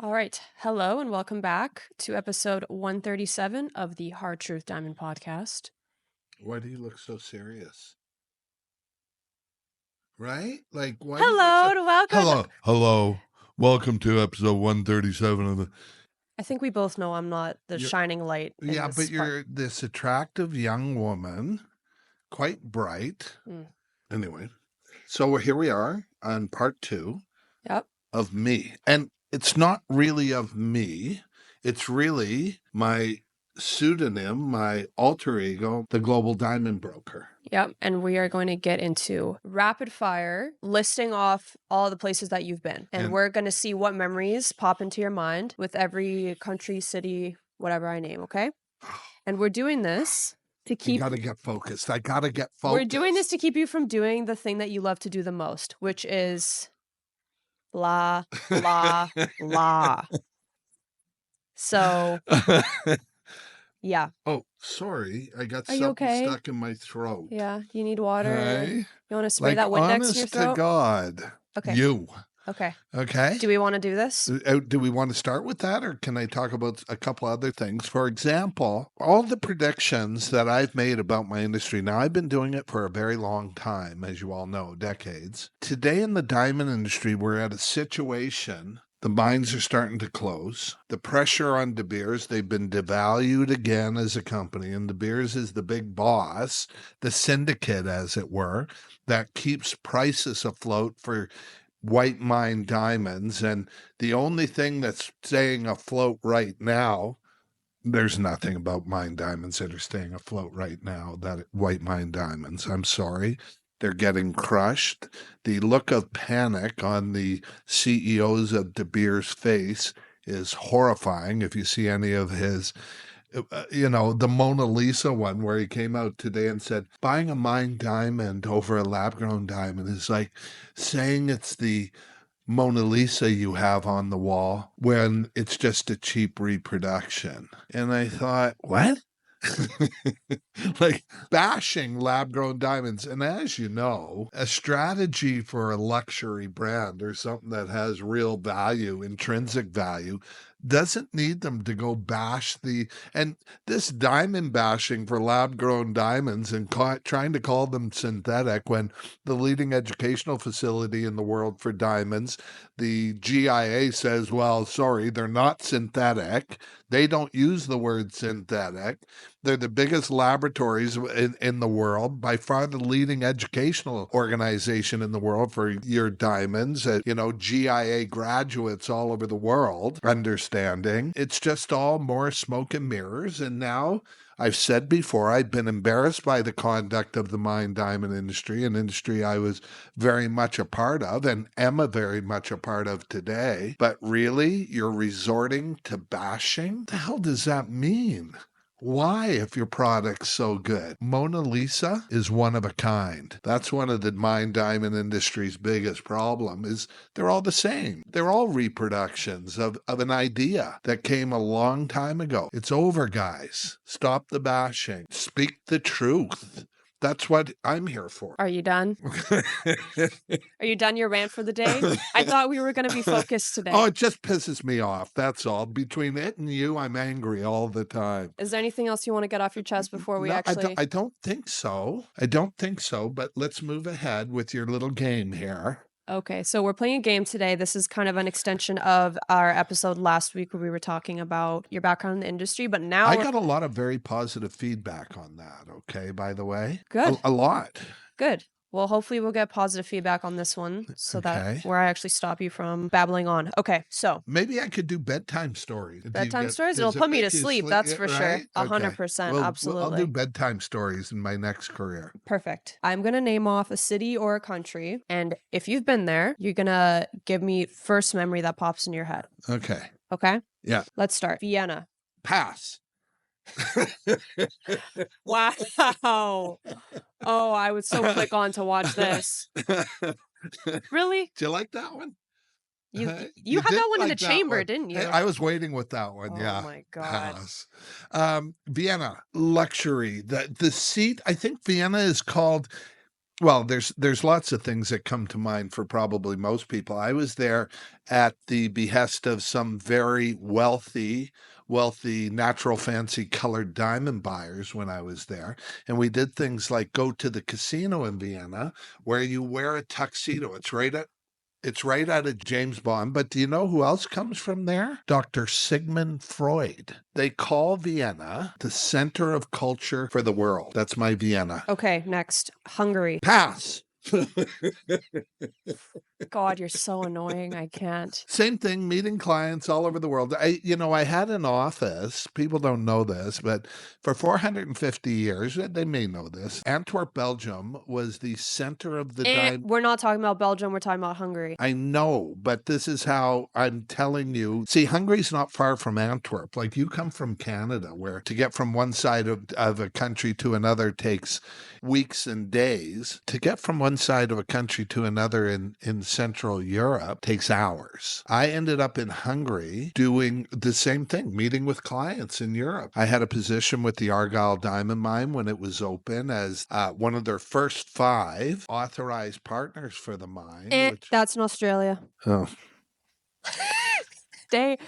All right. Hello and welcome back to episode 137 of the Hard Truth Diamond podcast. Why do you look so serious? Right? Like, why do you look Hello so... and welcome. Hello. Welcome to episode 137 of the... I think we both know I'm not the You're- shining light in Yeah, this but you're this attractive young woman, quite bright. Mm. Anyway, so here we are on part 2 Yep. of me. And it's not really of me. It's really my pseudonym, my alter ego, the Global Diamond Broker. Yep. And we are going to get into rapid fire, listing off all the places that you've been. And we're going to see what memories pop into your mind with every country, city, whatever I name, okay? And we're doing this to keep... You gotta get focused. I gotta get focused. We're doing this to keep you from doing the thing that you love to do the most, which is blah, blah, blah. So, yeah. Oh, sorry. I got Are you something okay? stuck in my throat. Yeah. You need water? Hey? You want to spray Like, that Windex in your honest to throat? God. Okay. You. Okay. Okay? Do we want to do this? Do we want to start with that, or can I talk about a couple other things? For example, all the predictions that I've made about my industry, now I've been doing it for a very long time, as you all know, decades. Today in the diamond industry, we're at a situation, the mines are starting to close. The pressure on De Beers, they've been devalued again as a company, and De Beers is the big boss, the syndicate, as it were, that keeps prices afloat for white mine diamonds. And the only thing that's staying afloat right now, there's nothing about mine diamonds that are staying afloat right now, that white mine diamonds. I'm sorry. They're getting crushed. The look of panic on the CEOs of De Beers' face is horrifying. If you see any of his, the Mona Lisa one where he came out today and said, buying a mine diamond over a lab-grown diamond is like saying it's the Mona Lisa you have on the wall when it's just a cheap reproduction. And I thought, what? Like bashing lab-grown diamonds. And as you know, a strategy for a luxury brand or something that has real value, intrinsic value, doesn't need them to go bash and this diamond bashing for lab-grown diamonds and trying to call them synthetic when the leading educational facility in the world for diamonds, the GIA, says, well, sorry, they're not synthetic. They don't use the word synthetic. They're the biggest laboratories in the world, by far the leading educational organization in the world for your diamonds. GIA graduates all over the world understanding. It's just all more smoke and mirrors. And now, I've said before, I've been embarrassed by the conduct of the mine diamond industry, an industry I was very much a part of and am very much a part of today. But really, you're resorting to bashing? What the hell does that mean? Why, if your product's so good? Mona Lisa is one of a kind. That's one of the mine diamond industry's biggest problem, is they're all the same. They're all reproductions of an idea that came a long time ago. It's over, guys. Stop the bashing. Speak the truth. That's what I'm here for. Are you done? Are you done your rant for the day? I thought we were going to be focused today. Oh, it just pisses me off. That's all. Between it and you, I'm angry all the time. Is there anything else you want to get off your chest before we actually... I don't think so. I don't think so, but let's move ahead with your little game here. Okay, so we're playing a game today. This is kind of an extension of our episode last week where we were talking about your background in the industry, but now... I got a lot of very positive feedback on that, okay, by the way. Good. A lot. Good. Well, hopefully we'll get positive feedback on this one so that where I actually stop you from babbling on. Okay, so. Maybe I could do bedtime stories. Bedtime stories? It'll put me to sleep, that's for sure. 100%, absolutely. I'll do bedtime stories in my next career. Perfect. I'm going to name off a city or a country, and if you've been there, you're going to give me first memory that pops in your head. Okay. Okay? Yeah. Let's start. Vienna. Pass. Wow. Oh, I would so click on to watch this. Really? Do you like that one? You had that one in the chamber, didn't you? I was waiting with that one. Yeah. Oh my God. Vienna, luxury. The seat, I think Vienna is called Well, there's lots of things that come to mind for probably most people. I was there at the behest of some very wealthy natural fancy colored diamond buyers when I was there. And we did things like go to the casino in Vienna where you wear a tuxedo. It's right out of James Bond. But do you know who else comes from there? Dr. Sigmund Freud. They call Vienna the center of culture for the world. That's my Vienna. Okay, next. Hungary. Pass. God, you're so annoying. I can't. Same thing, meeting clients all over the world. I had an office. People don't know this, but for 450 years, they may know this. Antwerp, Belgium was the center of the We're not talking about Belgium. We're talking about Hungary. I know, but this is how I'm telling you. See, Hungary's not far from Antwerp. Like you come from Canada, where to get from one side of a country to another takes weeks and days. To get from one side of a country to another in Central Europe takes hours. I ended up in Hungary doing the same thing, meeting with clients in Europe. I had a position with the Argyle Diamond Mine when it was open as one of their first 5 authorized partners for the mine. That's in Australia. Oh, Stay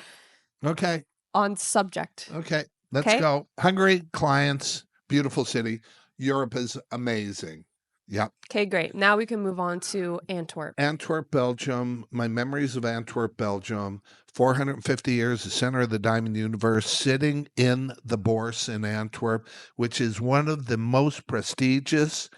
okay. on subject. Okay. Let's go. Hungary, clients, beautiful city. Europe is amazing. Yep. Okay, great. Now we can move on to Antwerp. Antwerp, Belgium. My memories of Antwerp, Belgium. 450 years, the center of the diamond universe, sitting in the Bourse in Antwerp, which is one of the most prestigious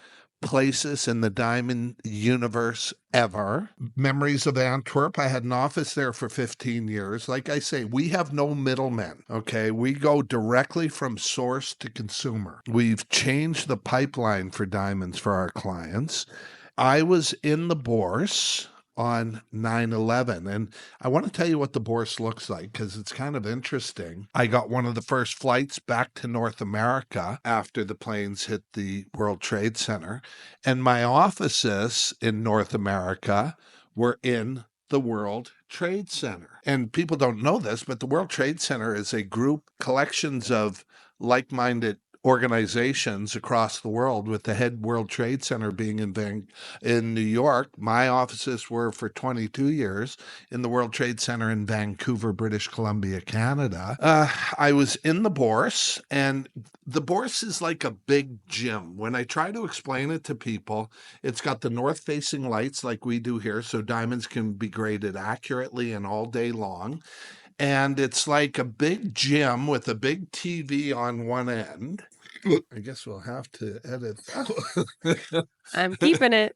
places in the diamond universe ever. Memories of Antwerp. I had an office there for 15 years. Like I say, we have no middlemen, okay? We go directly from source to consumer. We've changed the pipeline for diamonds for our clients. I was in the Bourse on 9/11. And I want to tell you what the Bourse looks like because it's kind of interesting. I got one of the first flights back to North America after the planes hit the World Trade Center. And my offices in North America were in the World Trade Center. And people don't know this, but the World Trade Center is a group, collections of like-minded organizations across the world, with the head World Trade Center being in New York. My offices were for 22 years in the World Trade Center in Vancouver, British Columbia, Canada. I was in the Bourse, and the Bourse is like a big gym. When I try to explain it to people, it's got the north-facing lights like we do here, so diamonds can be graded accurately and all day long. And it's like a big gym with a big TV on one end. I guess we'll have to edit that. I'm keeping it.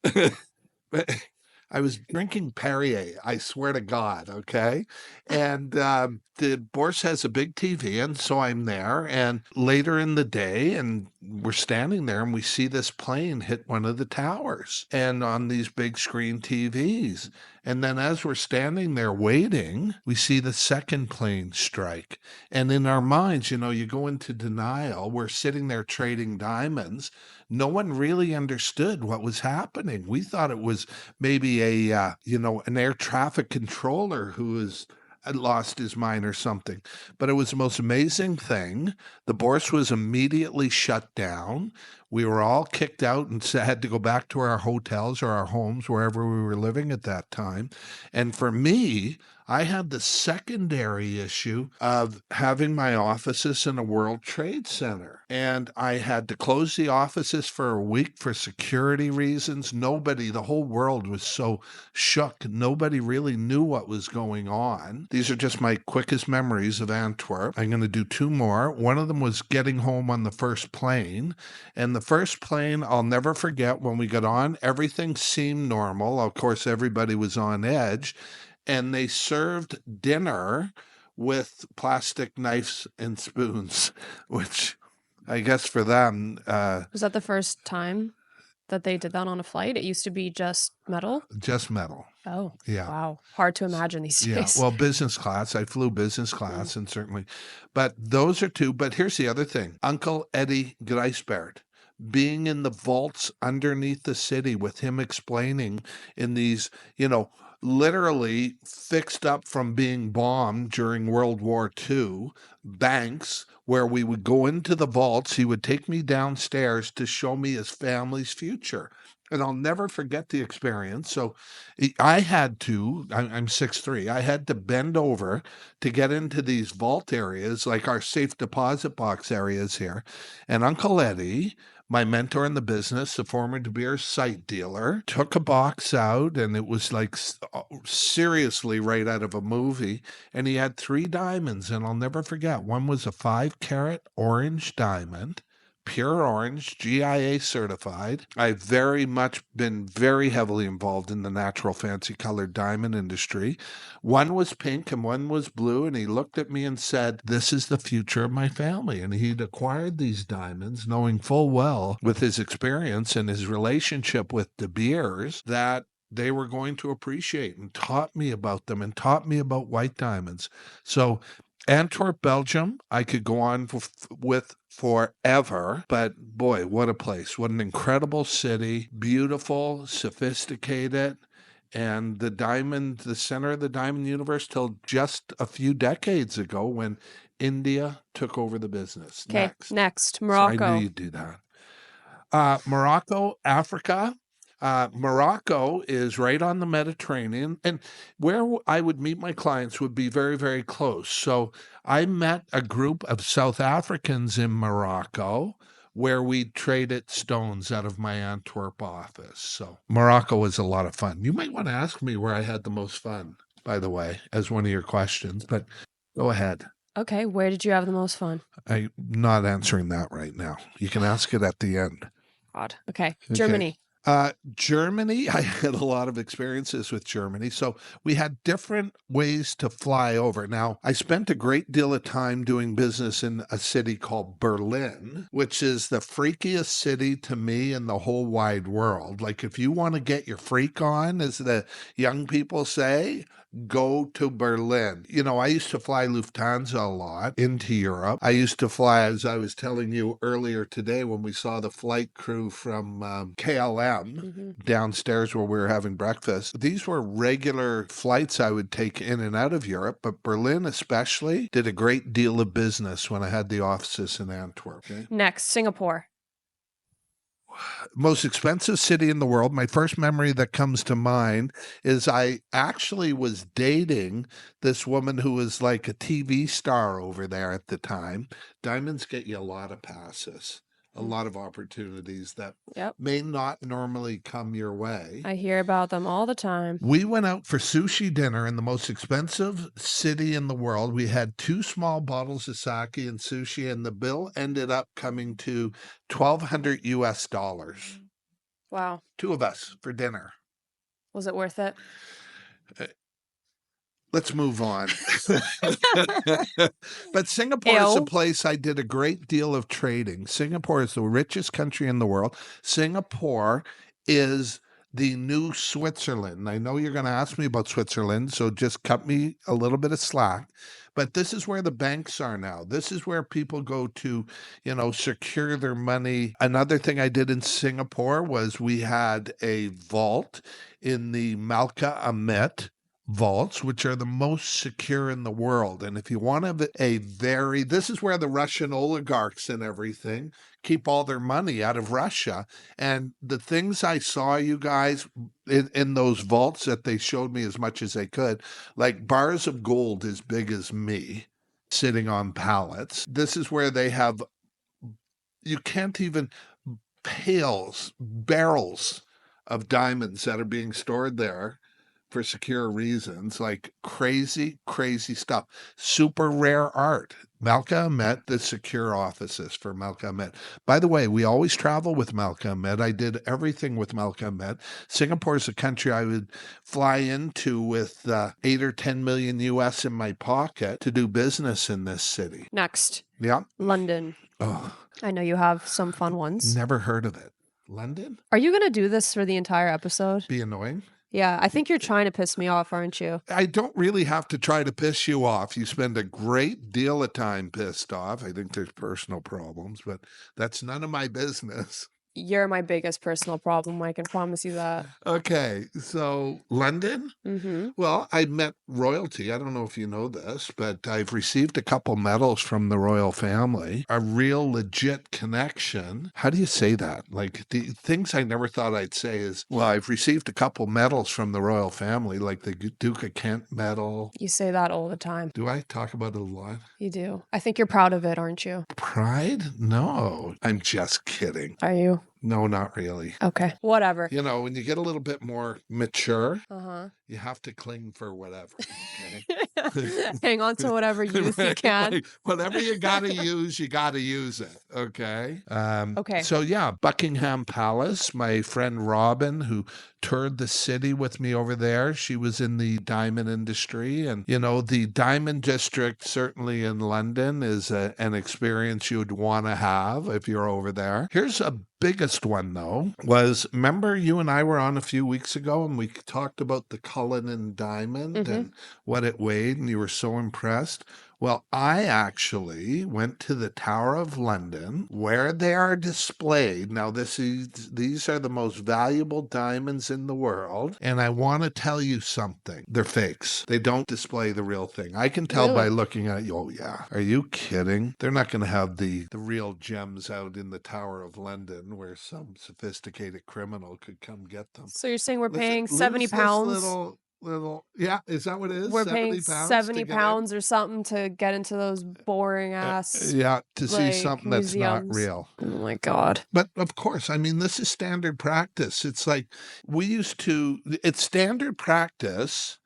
I was drinking Perrier, I swear to God, okay? And the Bourse has a big TV, and so I'm there. And later in the day, and we're standing there, and we see this plane hit one of the towers, and on these big screen TVs. And then as we're standing there waiting, we see the second plane strike. And in our minds, you go into denial. We're sitting there trading diamonds. No one really understood what was happening. We thought it was maybe an air traffic controller who had lost his mind or something. But it was the most amazing thing. The Bourse was immediately shut down. We were all kicked out and had to go back to our hotels or our homes, wherever we were living at that time. And for me, I had the secondary issue of having my offices in a World Trade Center. And I had to close the offices for a week for security reasons. The whole world was so shook. Nobody really knew what was going on. These are just my quickest memories of Antwerp. I'm going to do 2 more. One of them was getting home on the first plane. And the first plane, I'll never forget, when we got on, everything seemed normal. Of course, everybody was on edge. And they served dinner with plastic knives and spoons, which I guess for them... Was that the first time that they did that on a flight? It used to be just metal? Just metal. Oh, yeah. Wow. Hard to imagine these days. Yeah, well, business class. I flew business class, and certainly. But those are 2. But here's the other thing. Uncle Eddie Grijsbert, being in the vaults underneath the city with him explaining in these, literally fixed up from being bombed during World War II, banks where we would go into the vaults. He would take me downstairs to show me his family's future. And I'll never forget the experience. So I had to, I'm 6'3", I had to bend over to get into these vault areas, like our safe deposit box areas here. And Uncle Eddie, my mentor in the business, the former De Beers site dealer, took a box out, and it was like seriously right out of a movie. And he had 3 diamonds, and I'll never forget. One was a 5-carat orange diamond, pure orange, GIA certified. I've very much been very heavily involved in the natural fancy colored diamond industry. One was pink and one was blue, and he looked at me and said, "This is the future of my family." And he'd acquired these diamonds knowing full well, with his experience and his relationship with De Beers, that they were going to appreciate, and taught me about them and taught me about white diamonds. So Antwerp, Belgium, I could go on with forever, but boy, what a place. What an incredible city. Beautiful, sophisticated, and the center of the diamond universe till just a few decades ago when India took over the business. Okay, next, I knew Morocco. you'd do that. Morocco, Africa. Morocco is right on the Mediterranean, and where I would meet my clients would be very, very close. So I met a group of South Africans in Morocco where we traded stones out of my Antwerp office. So Morocco was a lot of fun. You might want to ask me where I had the most fun, by the way, as one of your questions, but go ahead. Okay, where did you have the most fun? I'm not answering that right now. You can ask it at the end. God. Okay, Germany. Germany, I had a lot of experiences with Germany. So we had different ways to fly over. Now, I spent a great deal of time doing business in a city called Berlin, which is the freakiest city to me in the whole wide world. Like, if you want to get your freak on, as the young people say, go to Berlin. You know, I used to fly Lufthansa a lot into Europe. I used to fly, as I was telling you earlier today, when we saw the flight crew from KLM downstairs where we were having breakfast. These were regular flights I would take in and out of Europe, but Berlin especially did a great deal of business when I had the offices in Antwerp. Okay? Next, Singapore. Most expensive city in the world. My first memory that comes to mind is I actually was dating this woman who was like a TV star over there at the time. Diamonds get you a lot of passes, a lot of opportunities that may not normally come your way. I hear about them all the time. We went out for sushi dinner in the most expensive city in the world. We had 2 small bottles of sake and sushi, and the bill ended up coming to $1,200 US. Wow. 2 of us for dinner. Was it worth it? Let's move on. But Singapore is a place I did a great deal of trading. Singapore is the richest country in the world. Singapore is the new Switzerland. I know you're going to ask me about Switzerland, so just cut me a little bit of slack. But this is where the banks are now. This is where people go to, secure their money. Another thing I did in Singapore was we had a vault in the Malka Amet vaults, which are the most secure in the world. And if you want to have this is where the Russian oligarchs and everything keep all their money out of Russia. And the things I saw, you guys, in those vaults that they showed me as much as they could, like bars of gold as big as me sitting on pallets. This is where they have, you can't even, barrels of diamonds that are being stored there for secure reasons, like crazy, crazy stuff. Super rare art. Malka Amet, the secure offices for Malka Amet. By the way, we always travel with Malka Amet. I did everything with Malka Amet. Singapore is a country I would fly into with 8 or 10 million US in my pocket to do business in this city. Next. Yeah. London. Oh. I know you have some fun ones. Never heard of it. London? Are you going to do this for the entire episode? Be annoying? Yeah, I think you're trying to piss me off, aren't you? I don't really have to try to piss you off. You spend a great deal of time pissed off. I think there's personal problems, but that's none of my business. You're my biggest personal problem. I can promise you that. Okay, so London? Mm-hmm. Well, I met royalty. I don't know if you know this, but I've received a couple medals from the royal family. A real legit connection. How do you say that? Like the things I never thought I'd say is, well, I've received a couple medals from the royal family, like the Duke of Kent medal. You say that all the time. Do I talk about it a lot? You do. I think you're proud of it, aren't you? Pride? No, I'm just kidding. Are you? No, not really. Okay. Whatever. You know, when you get a little bit more mature, Uh-huh. you have to cling for whatever. Okay? Hang on to whatever youth you can. Like, whatever you gotta use it. Okay. Okay. So yeah, Buckingham Palace. My friend Robin, who toured the city with me over there, she was in the diamond industry, and you know, the diamond district certainly in London is an experience you'd want to have if you're over there. Here's a biggest one though was, remember you and I were on a few weeks ago and we talked about the Cullinan diamond and what it weighed and you were so impressed. Well, I actually went to the Tower of London where they are displayed. Now, these are the most valuable diamonds in the world. And I want to tell you something. They're fakes. They don't display the real thing. I can tell by looking at you. Oh, yeah. Are you kidding? They're not going to have the real gems out in the Tower of London where some sophisticated criminal could come get them. So you're saying we're paying Lose 70 this pounds? Yeah, is that what it is? We're paying 70 to pounds or something to get into those boring ass yeah, to see like something that's not museums. real. Oh my God. But of course, I mean, this is standard practice. It's like it's standard practice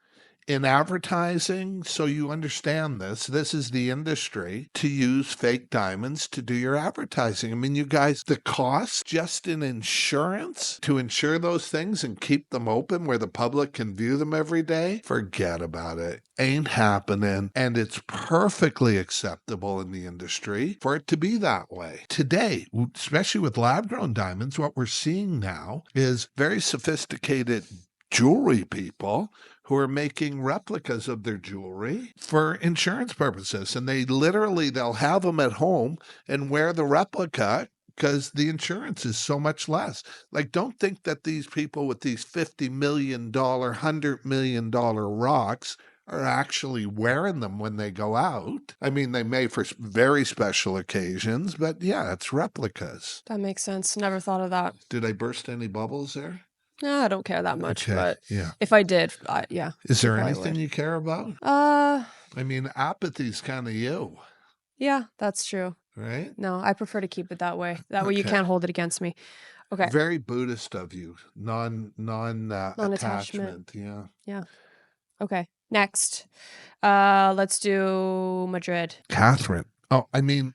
in advertising, so you understand this. This is the industry to use fake diamonds to do your advertising. I mean, you guys, the cost just in insurance to insure those things and keep them open where the public can view them every day, forget about it. Ain't happening. And it's perfectly acceptable in the industry for it to be that way. Today, especially with lab-grown diamonds, what we're seeing now is very sophisticated jewelry people who are making replicas of their jewelry for insurance purposes. And they'll have them at home and wear the replica because the insurance is so much less. Like, don't think that these people with these $50 million, $100 million rocks are actually wearing them when they go out. I mean, they may for very special occasions, but yeah, it's replicas. That makes sense. Never thought of that. Did I burst any bubbles there? No, I don't care that much, Okay, but yeah. if I did, yeah. Is there probably anything would. you care about? Uh, I mean, apathy's kind of you, yeah, that's true. right? No, I prefer to keep it that way. That way you Okay. can't hold it against me. Okay. Very Buddhist of you. Non-attachment. Attachment. Yeah. Yeah. Okay. Next. Let's do Madrid. Catherine. Oh, I mean,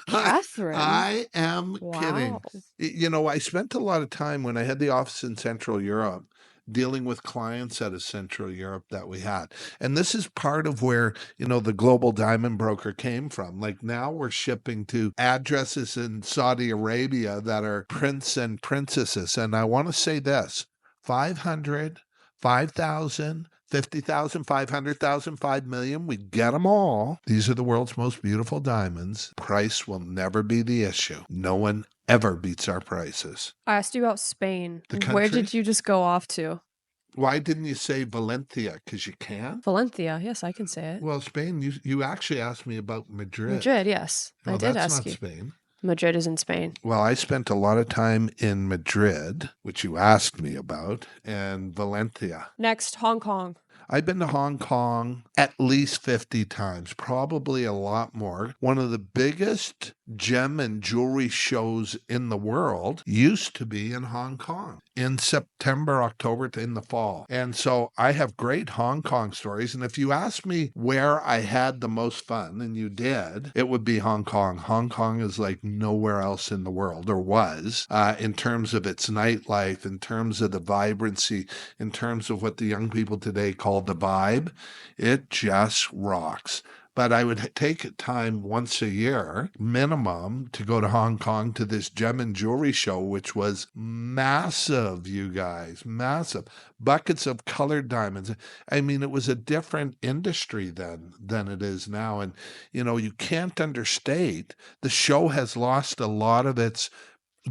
Catherine? I am kidding. Wow. You know, I spent a lot of time when I had the office in Central Europe dealing with clients out of Central Europe that we had. And this is part of where, you know, the global diamond broker came from. Like now we're shipping to addresses in Saudi Arabia that are prince and princesses. And I want to say this, 500, 5,000, 50,000, 500,000, 5 million, we get them all. These are the world's most beautiful diamonds. Price will never be the issue. No one ever beats our prices. I asked you about Spain. The Where country? did you just go off to? Why didn't you say Valencia? Because you can? Valencia. Yes, I can say it. Well, Spain, you actually asked me about Madrid. Madrid, yes. Well, I did that's ask not you. Spain. Madrid is in Spain. Well, I spent a lot of time in Madrid, which you asked me about, and Valencia. Next, Hong Kong. I've been to Hong Kong at least 50 times, probably a lot more. One of the biggest gem and jewelry shows in the world used to be in Hong Kong in September, October, in the fall. And so I have great Hong Kong stories. And if you ask me where I had the most fun, and you did, it would be Hong Kong. Hong Kong is like nowhere else in the world, or was, in terms of its nightlife, in terms of the vibrancy, in terms of what the young people today call the vibe. It just rocks. but I would take time once a year, minimum, to go to Hong Kong to this gem and jewelry show, which was massive, you guys, massive. Buckets of colored diamonds. I mean, it was a different industry then than it is now. And, you can't understate the show has lost a lot of its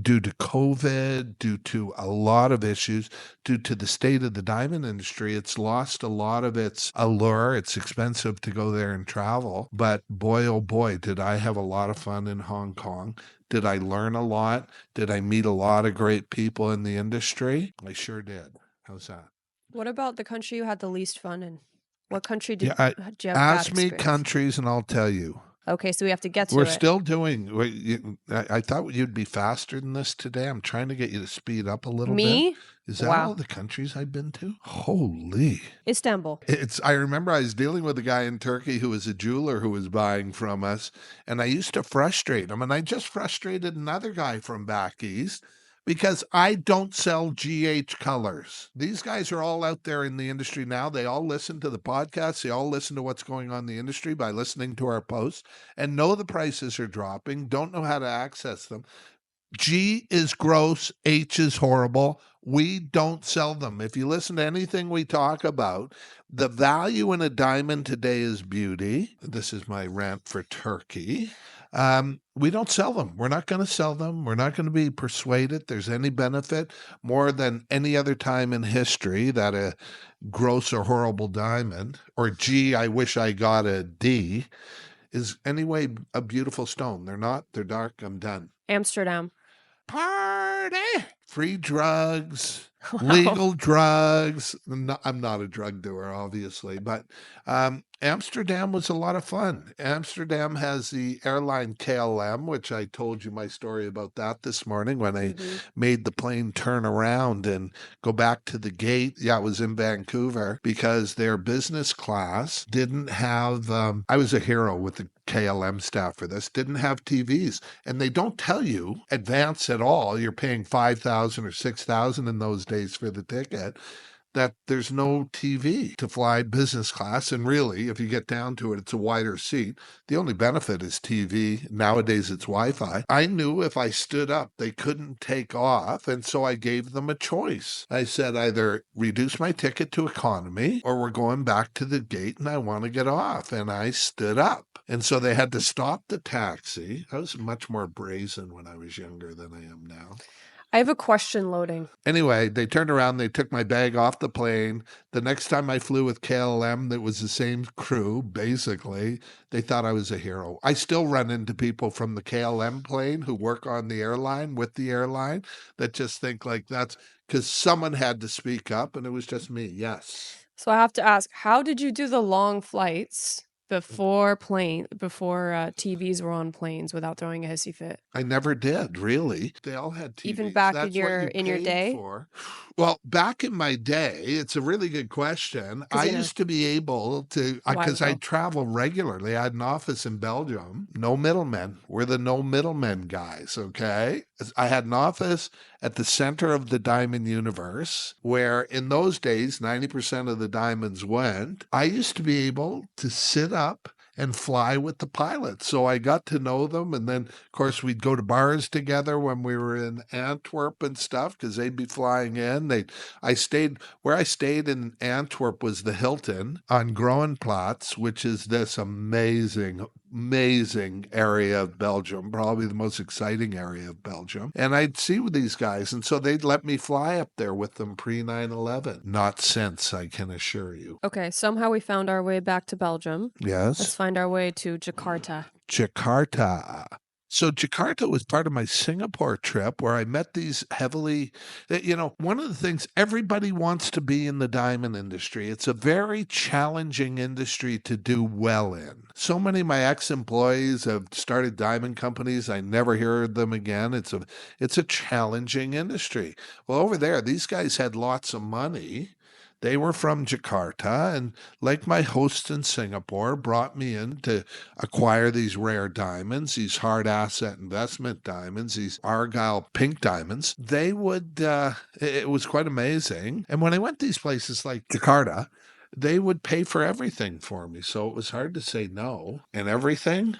due to COVID, due to a lot of issues, due to the state of the diamond industry. It's lost a lot of its allure. It's expensive to go there and travel. But boy, oh boy, did I have a lot of fun in Hong Kong. Did I learn a lot? Did I meet a lot of great people in the industry? I sure did. How's that? What about the country you had the least fun in? What country Yeah, did you have bad ask me experience? countries and I'll tell you. Okay, so we have to get to We're it. still doing. I thought you'd be faster than this today. I'm trying to get you to speed up a little bit. Me? Is that all Wow. the countries I've been to? Holy. Istanbul. I remember I was dealing with a guy in Turkey who was a jeweler who was buying from us, and I used to frustrate him, and I just frustrated another guy from back east because I don't sell GH colors. These guys are all out there in the industry now. They all listen to the podcast. They all listen to what's going on in the industry by listening to our posts and know the prices are dropping, don't know how to access them. G is gross, H is horrible. We don't sell them. If you listen to anything we talk about, the value in a diamond today is beauty. This is my rant for Turkey. We don't sell them. We're not going to sell them. We're not going to be persuaded there's any benefit more than any other time in history that a gross or horrible diamond, or G, I wish I got a D, is anyway a beautiful stone. They're not. They're dark. I'm done. Amsterdam. Party, free drugs, Wow. legal drugs. I'm not a drug doer, obviously, but Amsterdam was a lot of fun. Amsterdam has the airline KLM, which I told you my story about that this morning when I made the plane turn around and go back to the gate. Yeah, it was in Vancouver because their business class didn't have, I was a hero with the KLM staff for this, didn't have TVs. And they don't tell you advance at all. You're paying $5,000 or $6,000 in those days for the ticket, that there's no TV to fly business class. And really, if you get down to it, it's a wider seat. The only benefit is TV. Nowadays, it's Wi-Fi. I knew if I stood up, they couldn't take off. And so I gave them a choice. I said, either reduce my ticket to economy or we're going back to the gate and I want to get off. And I stood up. And so they had to stop the taxi. I was much more brazen when I was younger than I am now. I have a question loading. Anyway, they turned around, they took my bag off the plane. The next time I flew with KLM, that was the same crew, basically. They thought I was a hero. I still run into people from the KLM plane who work on the airline with the airline that just think like that's because someone had to speak up and it was just me. Yes. So I have to ask, how did you do the long flights before TVs were on planes without throwing a hissy fit? I never did, really. They all had TVs. Even back That's in what your you in your paid day? for. Well, back in my day, it's a really good question. I used to be able to, because I ago? travel regularly. I had an office in Belgium. No middlemen. We're the no middlemen guys, okay? I had an office at the center of the diamond universe where in those days, 90% of the diamonds went. I used to be able to sit up and fly with the pilots. So I got to know them. And then, of course, we'd go to bars together when we were in Antwerp and stuff because they'd be flying in. Where I stayed in Antwerp was the Hilton on Groenplaats, which is this amazing area of Belgium, probably the most exciting area of Belgium. And I'd see with these guys. And so they'd let me fly up there with them pre 9/11. Not since, I can assure you. Okay, somehow we found our way back to Belgium. Let's Yes. find our way to Jakarta. Jakarta. So Jakarta was part of my Singapore trip where I met these one of the things everybody wants to be in the diamond industry. It's a very challenging industry to do well in. So many of my ex-employees have started diamond companies. I never hear of them again. It's a challenging industry. Well, over there, these guys had lots of money. They were from Jakarta, and like my host in Singapore, brought me in to acquire these rare diamonds, these hard asset investment diamonds, these Argyle pink diamonds. It was quite amazing. And when I went to these places like Jakarta, they would pay for everything for me. So it was hard to say no. And everything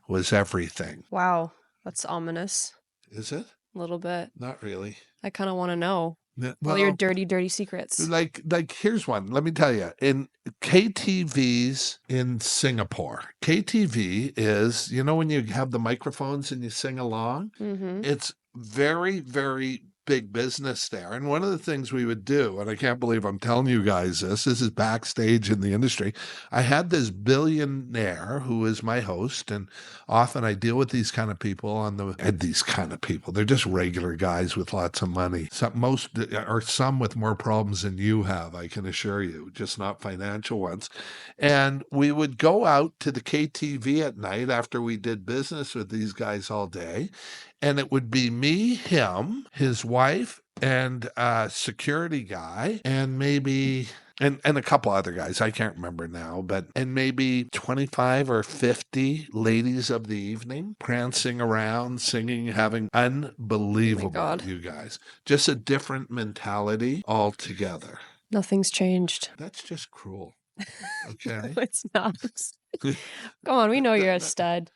was everything. Wow, that's ominous. Is it? A little bit. Not really. I kind of want to know all your Well, dirty, dirty secrets. like here's one. Let me tell you. In KTVs in Singapore, KTV is, you know, when you have the microphones and you sing along, Mm-hmm. it's very, very big business there. And one of the things we would do, and I can't believe I'm telling you guys this is backstage in the industry. I had this billionaire who is my host, and often I deal with these kind of people and these kind of people. They're just regular guys with lots of money. Some with more problems than you have, I can assure you, just not financial ones. And we would go out to the KTV at night after we did business with these guys all day, and it would be me, him, his wife, and a security guy, and maybe and a couple other guys. I can't remember now, but and maybe 25 or 50 ladies of the evening prancing around, singing, having Oh my unbelievable, God. you guys. Just a different mentality altogether. Nothing's changed. That's just cruel. No, Okay. it's not. Come on, we know you're a That- stud.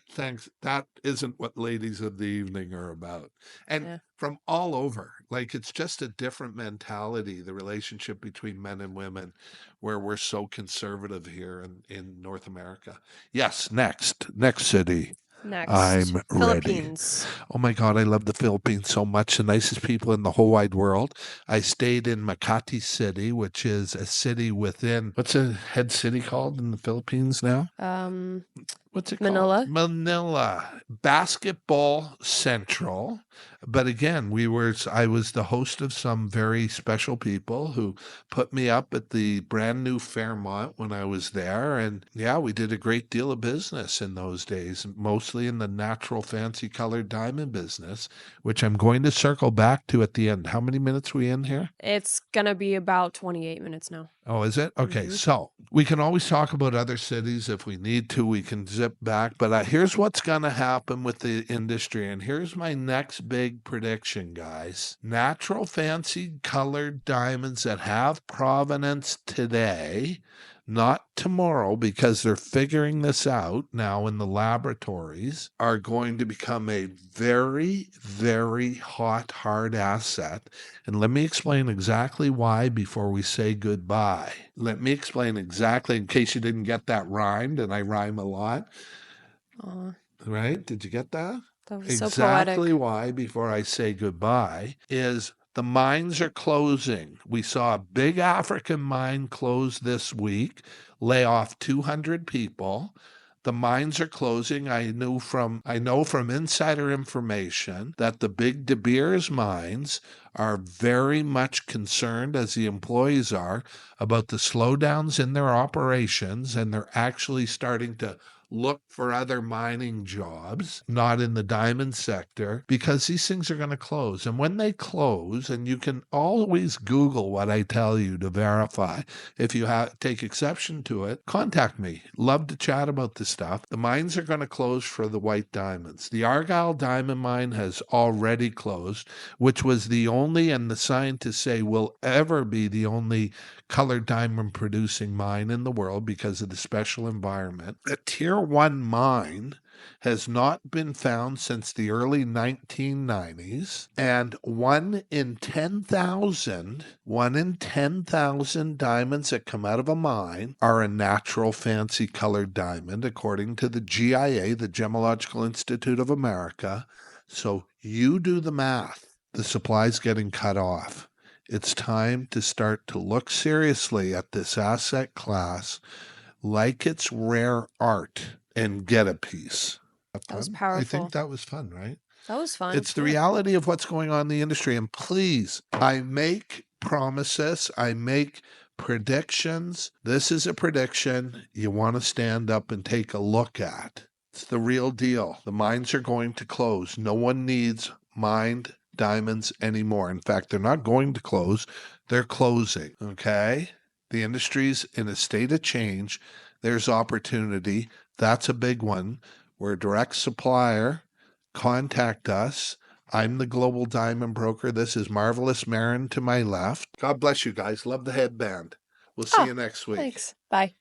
Thanks. That isn't what ladies of the evening are about. And Yeah. from all over, like it's just a different mentality, the relationship between men and women, where we're so conservative here in North America. Yes, next city. Next, I'm ready. Philippines. Oh my God, I love the Philippines so much. The nicest people in the whole wide world. I stayed in Makati City, which is a city within, what's a head city called in the Philippines now? What's it called? Manila. Manila, Basketball Central. But again, I was the host of some very special people who put me up at the brand new Fairmont when I was there. And yeah, we did a great deal of business in those days, mostly in the natural fancy colored diamond business, which I'm going to circle back to at the end. How many minutes we in here? It's gonna be about 28 minutes now. Oh, is it? Okay, Mhm. so we can always talk about other cities if we need to. We can zip back, but here's what's going to happen with the industry. And here's my next big prediction, guys. Natural fancy colored diamonds that have provenance today, not tomorrow, because they're figuring this out now in the laboratories, are going to become a very, very hot, hard asset. And let me explain exactly why before we say goodbye. Let me explain exactly, in case you didn't get that rhymed, and I rhyme a lot, Aw, right? Did you get that? that was so Exactly poetic. why before I say goodbye is the mines are closing. We saw a big African mine close this week, lay off 200 people. The mines are closing. I know from insider information that the big De Beers mines are very much concerned, as the employees are, about the slowdowns in their operations, and they're actually starting to look for other mining jobs, not in the diamond sector, because these things are going to close. And when they close, and you can always Google what I tell you to verify, if you take exception to it, contact me. Love to chat about this stuff. The mines are going to close for the white diamonds. The Argyle diamond mine has already closed, which was the only, and the scientists say will ever be the only colored diamond producing mine in the world because of the special environment. A tier 1 mine has not been found since the early 1990s, and 1 in 10,000 diamonds that come out of a mine are a natural fancy colored diamond, according to the GIA, the Gemological Institute of America. So you do the math. The supply's getting cut off. It's time to start to look seriously at this asset class like it's rare art and get a piece. That was I think powerful. that was fun, right? That was fun. It's the Yeah. reality of what's going on in the industry. And please, I make promises, I make predictions. This is a prediction you want to stand up and take a look at. It's the real deal. The mines are going to close. No one needs mined diamonds anymore. In fact, they're not going to close, they're closing. Okay? The industry's in a state of change. There's opportunity. That's a big one. We're a direct supplier. Contact us. I'm the Global Diamond Broker. This is Marvelous Marin to my left. God bless you guys. Love the headband. We'll see Oh, you next week. thanks. Bye.